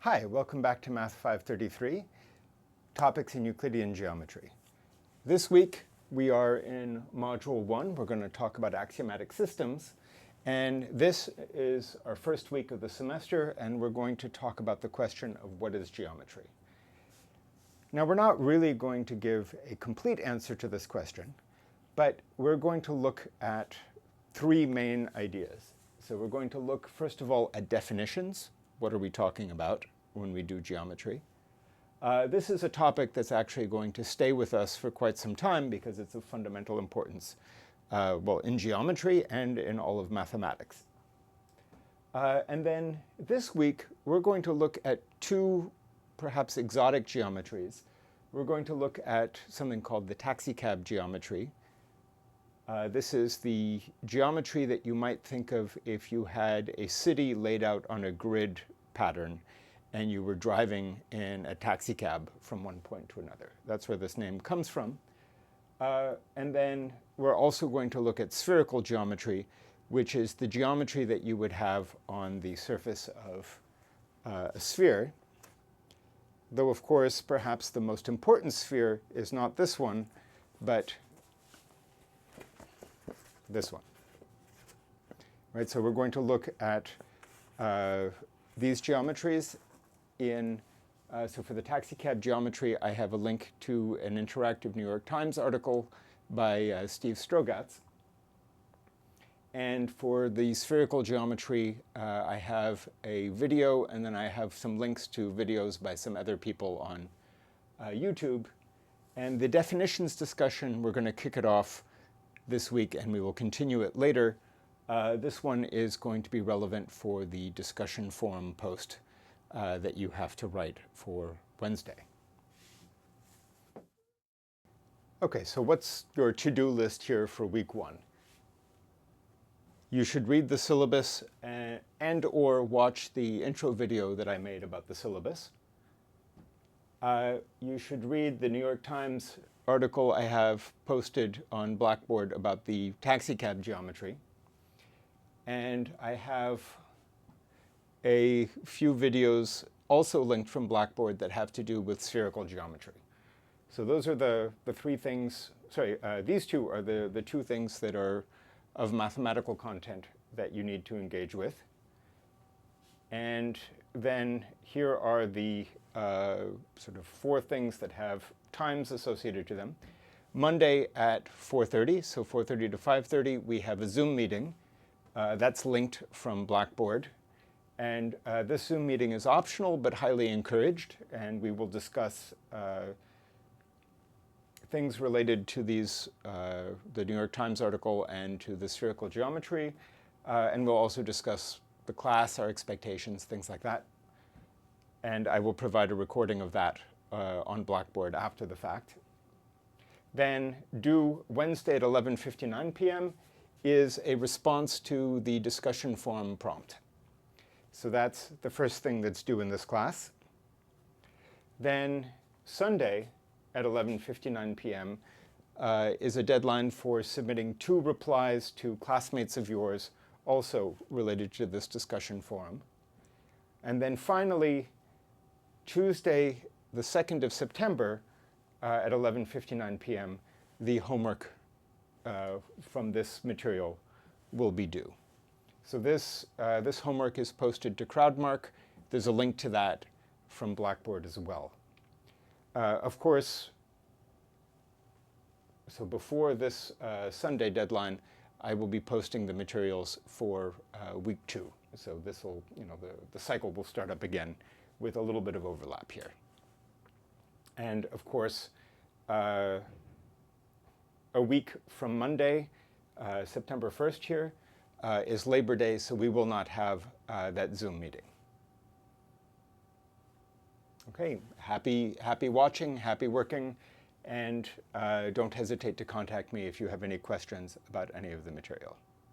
Hi, welcome back to Math 533, Topics in Euclidean Geometry. This week we are in Module 1. We're going to talk about axiomatic systems. And this is our first week of the semester, and we're going to talk about the question of what is geometry. Now, we're not really going to give a complete answer to this question, but we're going to look at three main ideas. So we're going to look, first of all, at definitions. What are we talking about when we do geometry? This is a topic that's actually going to stay with us for quite some time because it's of fundamental importance, in geometry and in all of mathematics. And then this week, we're going to look at two perhaps exotic geometries. We're going to look at something called the taxicab geometry. This is the geometry that you might think of if you had a city laid out on a grid pattern and you were driving in a taxicab from one point to another. That's where this name comes from. And then we're also going to look at spherical geometry, which is the geometry that you would have on the surface of a sphere. Though, of course, perhaps the most important sphere is not this one, but this one. Right, so we're going to look at these geometries so for the taxicab geometry, I have a link to an interactive New York Times article by Steve Strogatz. And for the spherical geometry, I have a video, and then I have some links to videos by some other people on YouTube. And the definitions discussion, we're going to kick it off this week, and we will continue it later. This one is going to be relevant for the discussion forum post that you have to write for Wednesday. Okay, so what's your to-do list here for week one? You should read the syllabus and or watch the intro video that I made about the syllabus. You should read the New York Times article I have posted on Blackboard about the taxicab geometry. And I have a few videos also linked from Blackboard that have to do with spherical geometry. So those are the three things, these two are the two things that are of mathematical content that you need to engage with. And then here are the sort of four things that have times associated to them. Monday at 4:30, so 4:30 to 5:30, we have a Zoom meeting. That's linked from Blackboard. And this Zoom meeting is optional but highly encouraged, and we will discuss things related to these, the New York Times article and to the spherical geometry. And we'll also discuss the class, our expectations, things like that. And I will provide a recording of that on Blackboard after the fact. Then due Wednesday at 11:59 p.m. is a response to the discussion forum prompt. So that's the first thing that's due in this class. Then Sunday at 11:59 p.m. Is a deadline for submitting 2 replies to classmates of yours also related to this discussion forum. And then finally, Tuesday, the 2nd of September at 11:59 p.m., the homework from this material will be due. So this homework is posted to CrowdMark. There's a link to that from Blackboard as well. Of course, so before this Sunday deadline, I will be posting the materials for week 2. So this will, the cycle will start up again with a little bit of overlap here. And of course, a week from Monday, September 1st here, is Labor Day, so we will not have that Zoom meeting. Okay, happy watching, happy working, and don't hesitate to contact me if you have any questions about any of the material.